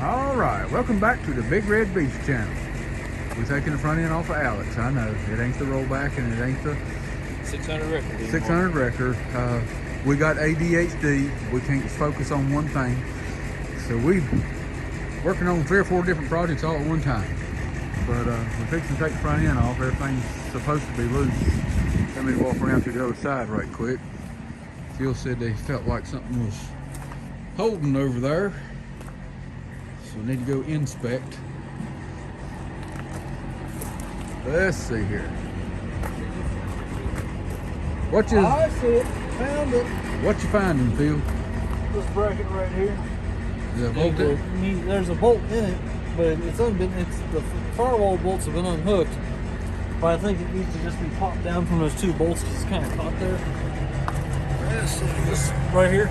All right, welcome back to the Big Red Beach channel. We're taking the front end off of Alex. I know it ain't the rollback and it ain't the 600 record. 600 record. We got ADHD. We can't focus on one thing, so we working on 3 or 4 different projects all at one time. But we're fixing to take the front end off. Everything's supposed to be loose. Let me walk around to the other side right quick. Phil said they felt like something was holding over there. So we need to go inspect. Let's see here. I see it. Found it. What you finding, Phil? This bracket right here. Is that bolted? There's a bolt in it, but it's the firewall bolts have been unhooked. But I think it needs to just be popped down from those 2 bolts because it's kind of caught there. Let's see this right here.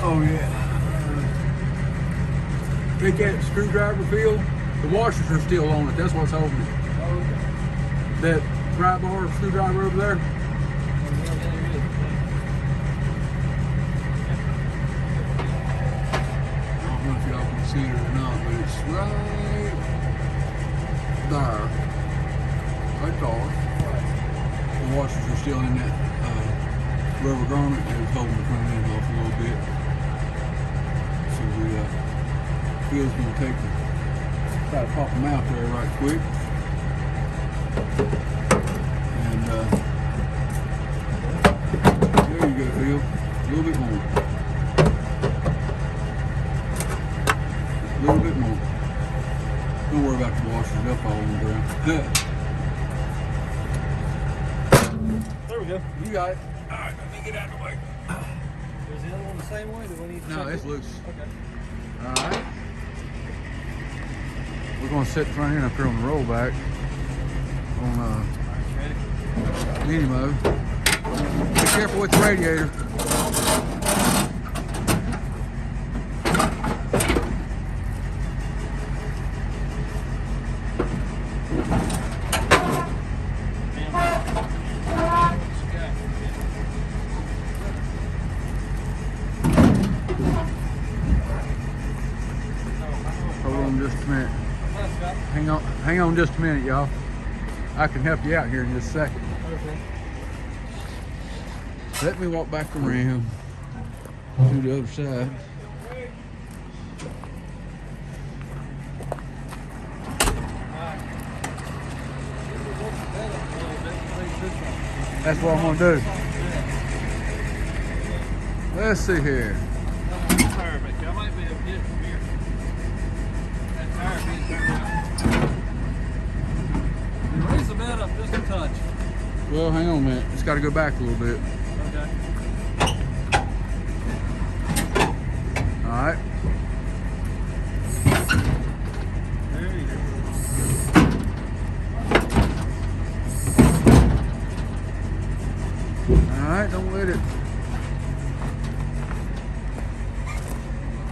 Oh yeah. Take that screwdriver, Phil. The washers are still on it. That's what's holding it. Oh, okay. That pry bar screwdriver over there. I don't know if y'all can see it or not, but it's right there. Right there. The washers are still in that rubber garment. It was holding the front end off a little bit. So Phil's gonna try to pop them out there right quick. And there you go, Phil. A little bit more. A little bit more. Don't worry about the washers, they'll fall on the ground. There we go. You got it. Alright, let me get out of the way. Is the other one the same way? Do we need to No, check it's it? loose. Okay. Alright. We're going to set the front end up here on the rollback on mini mode. Be careful with the radiator. Hold on just a minute. Hang on just a minute, y'all. I can help you out here in just a second. Okay. Let me walk back around to the other side. That's what I'm gonna do. Let's see here. I might be able to get it from here. That tire being turned out. Raise the bed up just a touch. Well, hang on a minute. It's got to go back a little bit. Okay. All right. There you go. All right. Don't let it.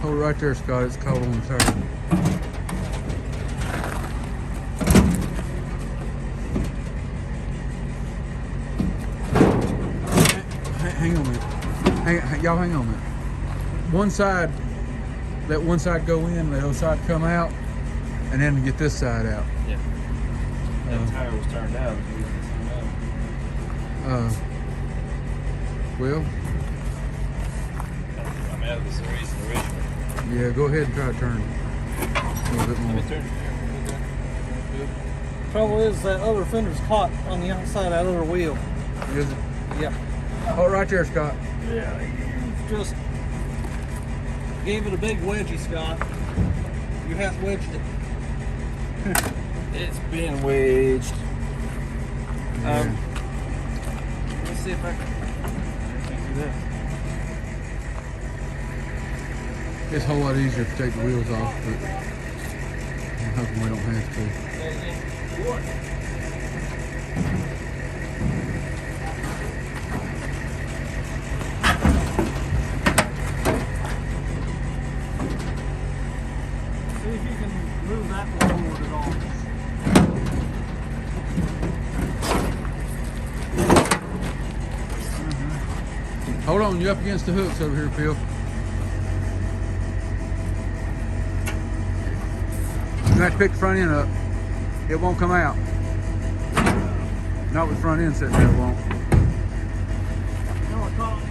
Hold it right there, Scott. It's caught on the tire. Hang on a minute. Y'all hang on a minute. One side, let one side go in, let the other side come out, and then get this side out. Yeah. That tire was turned out. Well, I'm out of this original. yeah, go ahead and try to turn it a little bit more. Turn it. Trouble is that other fender's caught on the outside of that other wheel. Is it? Yeah. Oh, right there, Scott. Yeah. Just gave it a big wedgie, Scott. You have wedged it. It's been wedged. Yeah. Let's see if I can do that. It's a whole lot easier to take the wheels off, but I'm hoping we don't have to. See if you can move that one forward at all. Hold on, you're up against the hooks over here, Phil. You have to pick the front end up. It won't come out. Not with the front end sitting there, it won't. No, I caught on the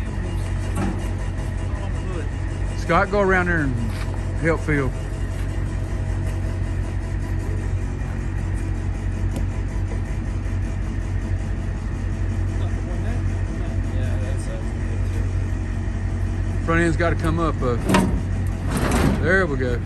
hood. Scott, go around there and help Phil. Yeah, that's Front end's got to come up. There we go.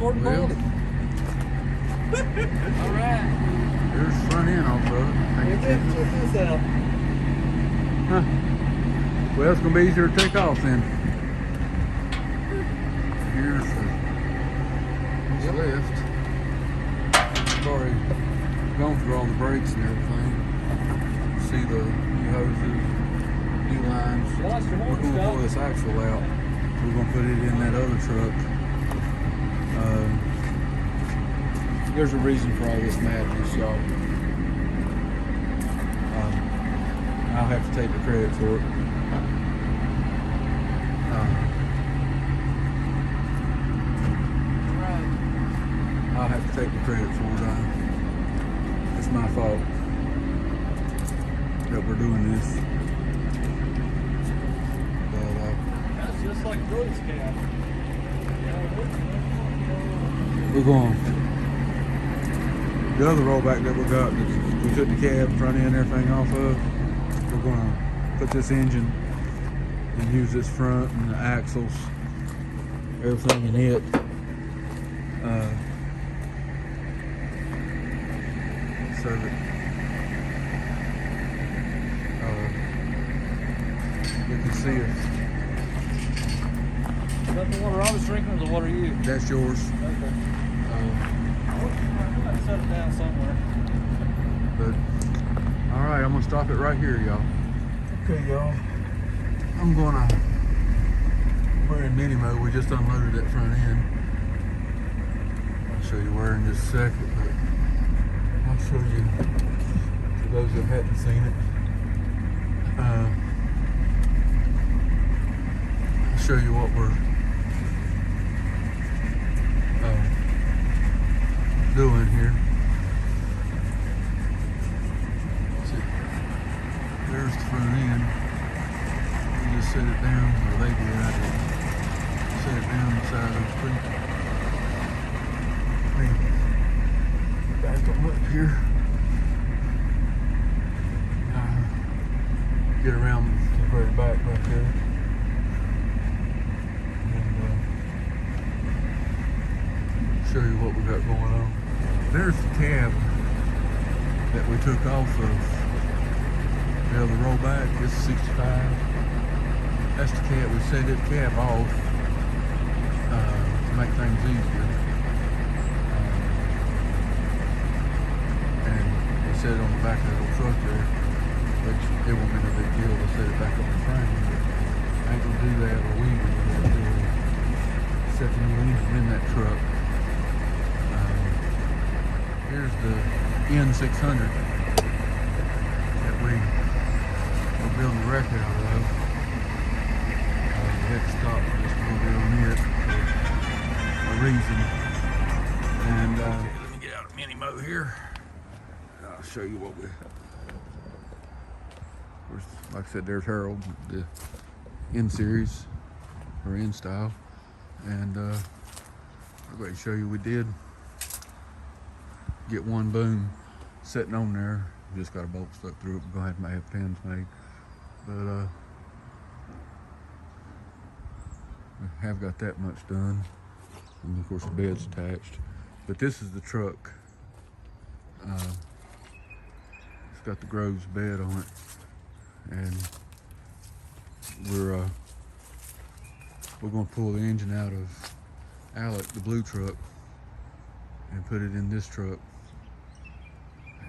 Well, Alright. there's the front end off of it. Check this out. Huh. Well, it's going to be easier to take off then. Here's the lift. I've already gone through all the brakes and everything. See the new hoses, new lines. We're going to pull this axle out. We're going to put it in that other truck. There's a reason for all this madness, y'all. I'll have to take the credit for it. I'll have to take the credit for it. It's my fault that we're doing this. But, That's just like Joey's cab. we're going. The other rollback that we got, we took the cab, front end, everything off of. We're going to put this engine and use this front and the axles, everything in it. So that you can see it. Is that the water I was drinking or the water you? That's yours. Okay. I set it down somewhere. But all right, I'm gonna stop it right here, y'all. Okay, y'all. We're in mini mode. We just unloaded that front end. I'll show you where in just a second, but I'll show you for those that hadn't seen it. I'll show you what we're doing here. See, there's the front end. You just set it down, or they did. I did. Set it down inside of the tree. Back on up here. Get around temporary back right there. And show you what we got going on. There's the cab that we took off of the other rollback. This is 65. That's the cab. We set the cab off to make things easier. And we set it on the back of that old truck there, which it won't be no big deal to set it back up in the frame. But I ain't gonna do that, or we ain't gonna do that until we set the new engine in that truck. Here's the N600 that we're building the wreck out of. We had to stop just a little bit on it for a reason. And let me get out of mini mode here. I'll show you what we. Like I said, there's Harold, the N series or N style, and I'll go ahead and show you we did get one boom sitting on there. We just got a bolt stuck through it. We're gonna have to have pins made, but we have got that much done, and of course the bed's attached. But this is the truck It's got the Groves bed on it, and we're going to pull the engine out of Alec, the blue truck, and put it in this truck,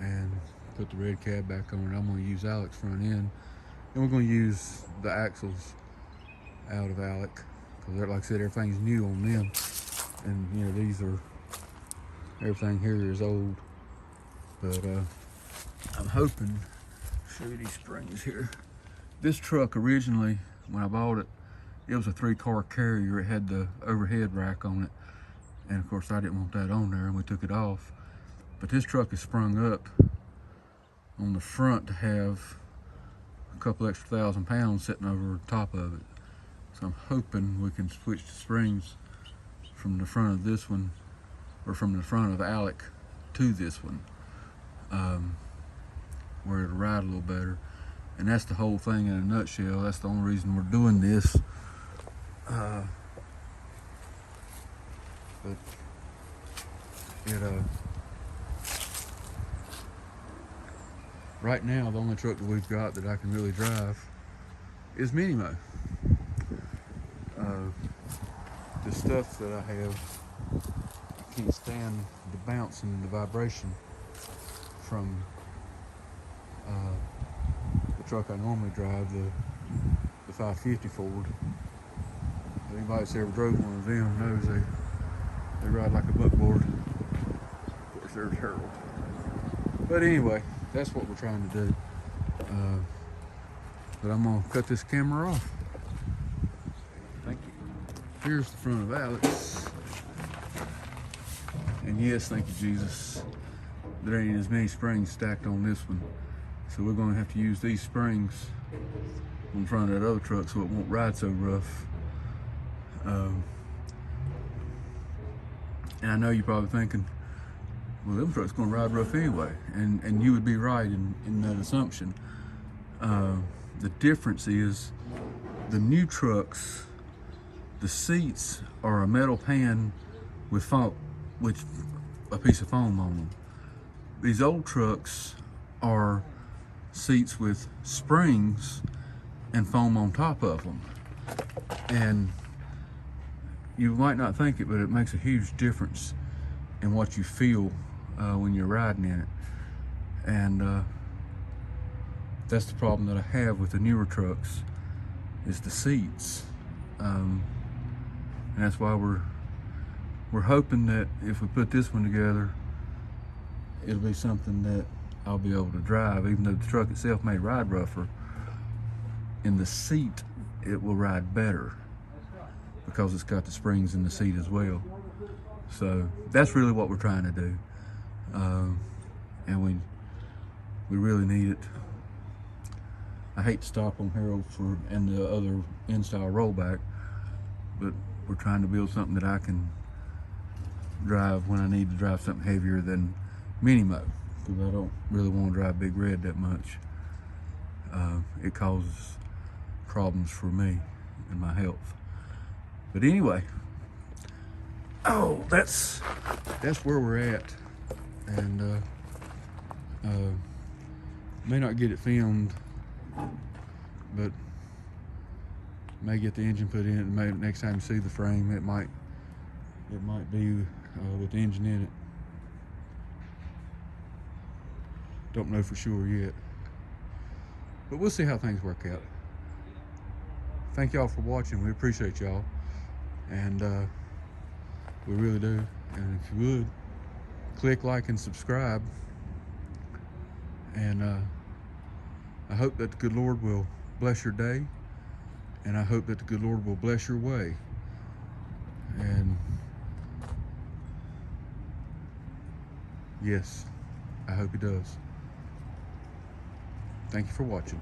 and put the red cab back on it. I'm going to use Alec's front end, and we're going to use the axles out of Alec, because like I said, everything's new on them, and you know, these are, everything here is old. But I'm hoping, show you these springs here. This truck originally, when I bought it, it was a 3-car carrier. It had the overhead rack on it, and of course I didn't want that on there, and we took it off. But this truck is sprung up on the front to have a couple extra 1,000 pounds sitting over the top of it. So I'm hoping we can switch the springs from the front of this one, or from the front of Alec to this one, where it'll ride a little better. And that's the whole thing in a nutshell. That's the only reason we're doing this. But it right now the only truck that we've got that I can really drive is Minimo. The stuff that I have, I can't stand the bounce and the vibration from the truck I normally drive, the 550 Ford. Anybody that's ever drove one of them knows they ride like a buckboard. Of course, they're terrible. But anyway, that's what we're trying to do. But I'm gonna cut this camera off. Thank you. Here's the front of Alex. And yes, thank you, Jesus. There ain't as many springs stacked on this one. So we're gonna have to use these springs in front of that other truck so it won't ride so rough. And I know you're probably thinking, well, them trucks gonna ride rough anyway. And you would be right in that assumption. The difference is the new trucks, the seats are a metal pan with a piece of foam on them. These old trucks are seats with springs and foam on top of them. And you might not think it, but it makes a huge difference in what you feel when you're riding in it. And that's the problem that I have with the newer trucks, is the seats. And that's why we're hoping that if we put this one together, it'll be something that I'll be able to drive. Even though the truck itself may ride rougher, in the seat it will ride better because it's got the springs in the seat as well. So that's really what we're trying to do, and we really need it. I hate to stop on Harold and the other in-style rollback, but we're trying to build something that I can drive when I need to drive something heavier than Minimo, because I don't really want to drive Big Red that much. It causes problems for me and my health. But anyway, that's where we're at, and may not get it filmed, but may get the engine put in. And maybe next time you see the frame, it might be with the engine in it. Don't know for sure yet, but we'll see how things work out. Thank y'all for watching. We appreciate y'all, and we really do. And if you would, click like and subscribe, and I hope that the good Lord will bless your day, and I hope that the good Lord will bless your way. And yes, I hope He does. Thank you for watching.